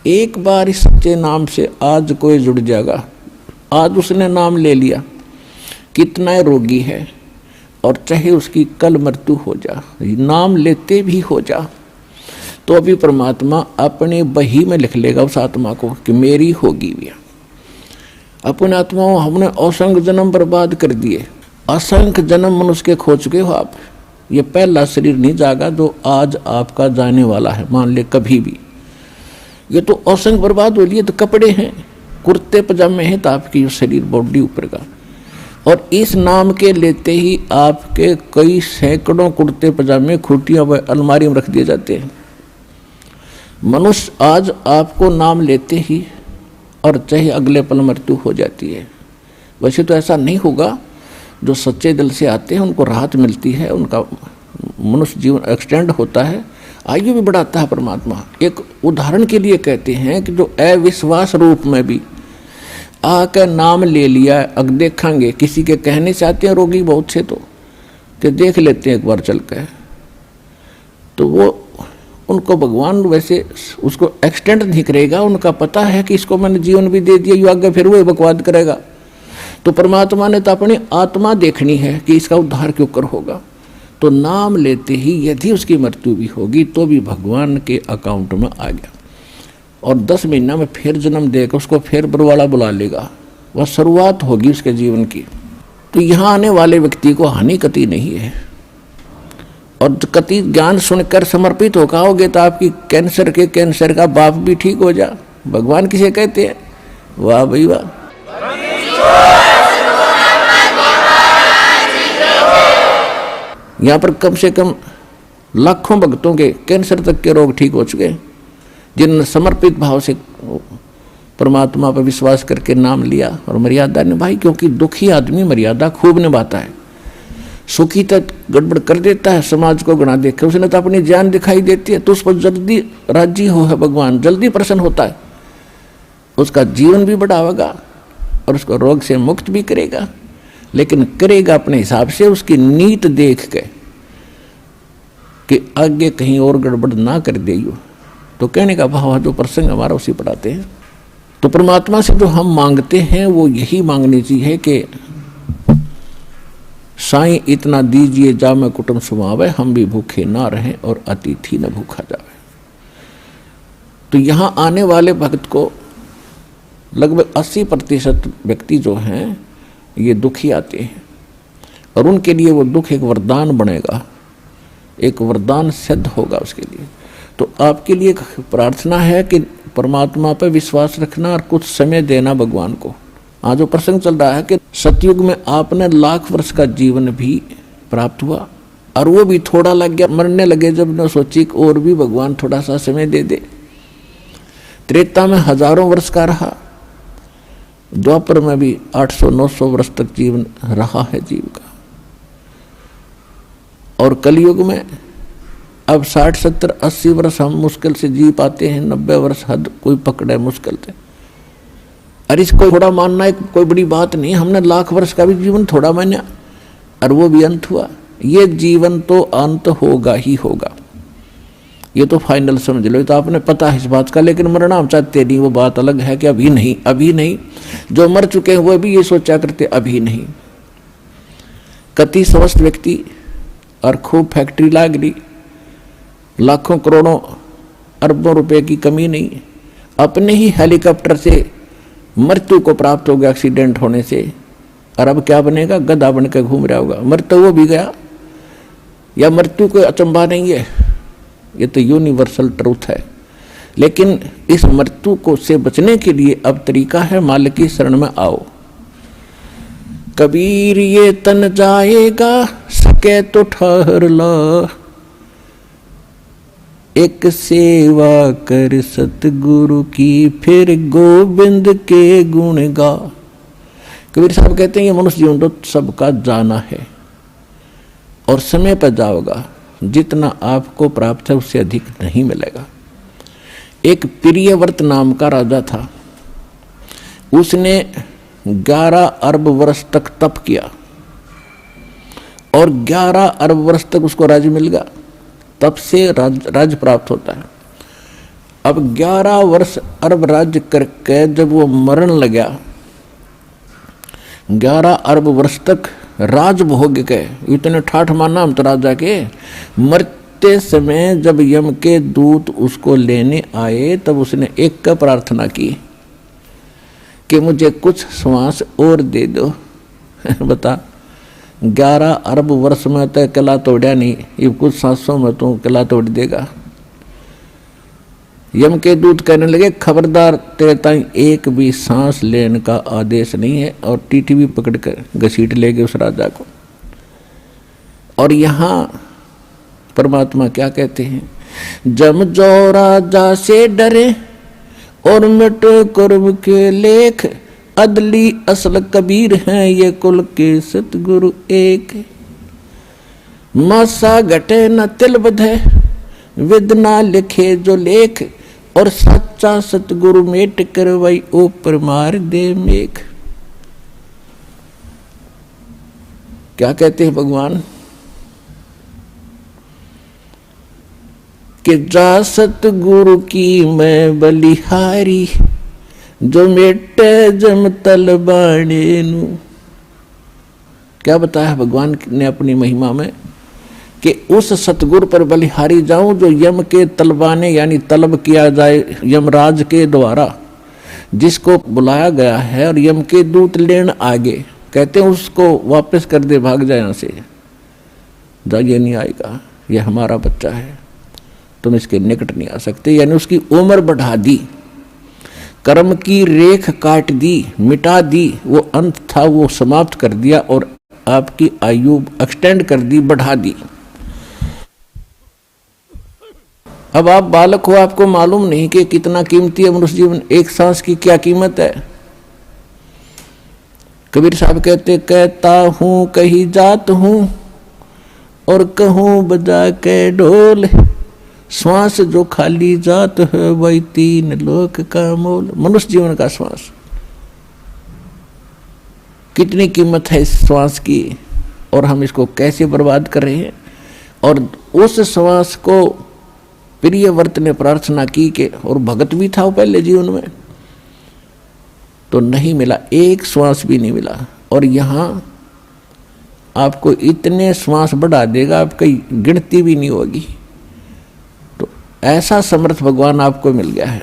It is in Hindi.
एक बार इस सच्चे नाम से आज कोई जुड़ जाएगा, आज उसने नाम ले लिया, कितना रोगी है और चाहे उसकी कल मृत्यु हो जा, नाम लेते भी हो जा, तो अभी परमात्मा अपनी बही में लिख लेगा उस आत्मा को कि मेरी होगी भी। अपने आत्मा हमने असंख्य जन्म बर्बाद कर दिए, असंख्य जन्म मनुष्य के खो चुके हो आप। ये पहला शरीर नहीं जागा जो आज आपका जाने वाला है, मान ले कभी भी। ये तो असंख्य बर्बाद हो लिए, तो कपड़े हैं, कुर्ते पजामे हैं, तो आपकी शरीर बॉडी ऊपर का। और इस नाम के लेते ही आपके कई सैकड़ों कुर्ते पजामे खूटियां व अलमारी में रख दिए जाते हैं। मनुष्य आज आपको नाम लेते ही और चाहे अगले पल मृत्यु हो जाती है। वैसे तो ऐसा नहीं होगा, जो सच्चे दिल से आते हैं उनको राहत मिलती है, उनका मनुष्य जीवन एक्सटेंड होता है, आयु भी बढ़ाता है परमात्मा। एक उदाहरण के लिए कहते हैं कि जो अविश्वास रूप में भी आकर नाम ले लिया, अब देखेंगे किसी के कहने से आते हैं रोगी बहुत से तो कि देख लेते हैं एक बार चल कर, तो वो उनको भगवान वैसे उसको एक्सटेंड नहीं करेगा, उनका पता है कि इसको मैंने जीवन भी दे दिया, यू आगे फिर वो बकवाद करेगा। तो परमात्मा ने तो अपनी आत्मा देखनी है कि इसका उद्धार क्यों कर होगा, तो नाम लेते ही यदि उसकी मृत्यु भी होगी तो भी भगवान के अकाउंट में आ गया, और 10 महीना में फिर जन्म देकर उसको फिर बरवाला बुला लेगा, वह शुरुआत होगी उसके जीवन की। तो यहाँ आने वाले व्यक्ति को हानि कति नहीं है, और कति ज्ञान सुनकर समर्पित होकर आओगे तो आपकी कैंसर का बाप भी ठीक हो जा। भगवान किसे कहते हैं? वाह भाई वाह। यहाँ पर कम से कम लाखों भक्तों के कैंसर तक के रोग ठीक हो चुके, जिन्होंने समर्पित भाव से परमात्मा पर विश्वास करके नाम लिया और मर्यादा निभाई। क्योंकि दुखी आदमी मर्यादा खूब निभाता है, सुखी तक गड़बड़ कर देता है, समाज को गणा देकर उसने तो अपनी जान दिखाई देती है, तो उस पर जल्दी राजी हो है भगवान, जल्दी प्रसन्न होता है, उसका जीवन भी बढ़ावेगा और उसको रोग से मुक्त भी करेगा, लेकिन करेगा अपने हिसाब से, उसकी नीत देख के कि आगे कहीं और गड़बड़ ना कर देइयो। तो कहने का भाव जो प्रसंग हमारा उसी पढ़ाते हैं। तो परमात्मा से जो हम मांगते हैं वो यही मांगनी चाहिए कि साईं इतना दीजिए जा मैं कुटुंब सुमावे, हम भी भूखे ना रहें और अतिथि न भूखा जावे। तो यहाँ आने वाले भक्त को लगभग 80% व्यक्ति जो हैं ये दुखी आते हैं, और उनके लिए वो दुख एक वरदान बनेगा, एक वरदान सिद्ध होगा उसके लिए। तो आपके लिए प्रार्थना है कि परमात्मा पर विश्वास रखना और कुछ समय देना भगवान को। आज जो प्रसंग चल रहा है कि सतयुग में आपने लाख वर्ष का जीवन भी प्राप्त हुआ, और वो भी थोड़ा लग गया, मरने लगे जब न सोची और भी भगवान थोड़ा सा समय दे दे। त्रेता में हजारों वर्ष का रहा, द्वापर में भी 800-900 वर्ष तक जीवन रहा है जीव का, और कलयुग में अब 60-70-80 वर्ष हम मुश्किल से जी पाते हैं, 90 वर्ष हद कोई पकड़े मुश्किल से। अरे इसको थोड़ा मानना एक कोई बड़ी बात नहीं, हमने लाख वर्ष का भी जीवन थोड़ा माना और वो भी अंत हुआ। ये जीवन तो अंत होगा ही होगा, ये तो फाइनल समझ लो, ये तो आपने पता है इस बात का, लेकिन मरना हम चाहते नहीं, वो बात अलग है कि अभी नहीं, अभी नहीं। जो मर चुके हैं वो भी ये सोचा करते अभी नहीं। कति स्वस्थ व्यक्ति और खूब फैक्ट्री लाग ली, लाखों करोड़ों अरबों रुपए की कमी नहीं, अपने ही हेलीकॉप्टर से मृत्यु को प्राप्त हो गया एक्सीडेंट होने से, और अब क्या बनेगा? गधा बनकर घूम रहा होगा। मर तो वो भी गया, या मृत्यु कोई अचंभा नहीं है, ये तो यूनिवर्सल ट्रूथ है। लेकिन इस मृत्यु को से बचने के लिए अब तरीका है, मालिक की शरण में आओ। कबीर ये तन जाएगा, सके तो ठहर ला, एक सेवा कर सतगुरु की, फिर गोविंद के गुण गा। कबीर साहब कहते हैं ये मनुष्य जीवन तो सबका जाना है, और समय पर जाओगा, जितना आपको प्राप्त है उससे अधिक नहीं मिलेगा। एक प्रियव्रत नाम का राजा था, उसने 11 अरब वर्ष तक तप किया, और 11 अरब वर्ष तक उसको राज्य मिल गया। तप से राज्य प्राप्त होता है। अब 11 वर्ष अरब राज्य करके जब वो मरण लगा, 11 अरब वर्ष तक राज भोग के, इतने ठाठ माना हम तो राजा के। मरते समय जब यम के दूत उसको लेने आए तब उसने एक का प्रार्थना की कि मुझे कुछ श्वास और दे दो। बता, 11 अरब वर्ष में तो कला तोड़ा नहीं, ये कुछ सांसों में तो कला तोड़ देगा। यम के दूत कहने लगे, खबरदार, तेरे ताई एक भी सांस लेने का आदेश नहीं है, और टीटी भी पकड़ कर घसीट ले गए उस राजा को। और यहाँ परमात्मा क्या कहते हैं, जम जो राजा से डरे और मिट कर्म के लेख, अदली असल कबीर हैं ये कुल के सतगुरु एक। मासा घटे न तिल बधे, विद ना लिखे जो लेख, और सच्चा सतगुरु मेट करवाई ऊपर मार दे मेघ। क्या कहते हैं भगवान कि जा सतगुरु की मैं बलिहारी, जो मेटे जम तल बाणे नू। क्या बताया भगवान ने अपनी महिमा में कि उस सतगुरु पर बलिहारी जाऊं जो यम के तलबाने यानी तलब किया जाए यमराज के द्वारा, जिसको बुलाया गया है, और यम के दूत लेन आगे, कहते हैं उसको वापस कर दे, भाग जाए यहाँ से, ये नहीं आएगा, ये हमारा बच्चा है, तुम इसके निकट नहीं आ सकते। यानी उसकी उम्र बढ़ा दी, कर्म की रेख काट दी, मिटा दी, वो अंत था वो समाप्त कर दिया, और आपकी आयु एक्सटेंड कर दी, बढ़ा दी। अब आप बालक हो, आपको मालूम नहीं कि कितना कीमती है मनुष्य जीवन, एक सांस की क्या कीमत है। कबीर साहब कहते, कहता हूँ कही जात हूँ और कहूँ बजा के ढोल, श्वास जो खाली जात है वही 3 लोक का मोल। मनुष्य जीवन का श्वास, कितनी कीमत है इस श्वास की, और हम इसको कैसे बर्बाद कर रहे हैं। और उस श्वास को प्रियव्रत ने प्रार्थना की कि, और भगत भी था वो पहले जीवन में, तो नहीं मिला, एक श्वास भी नहीं मिला। और यहाँ आपको इतने श्वास बढ़ा देगा, आपकी गिनती भी नहीं होगी। तो ऐसा समर्थ भगवान आपको मिल गया है।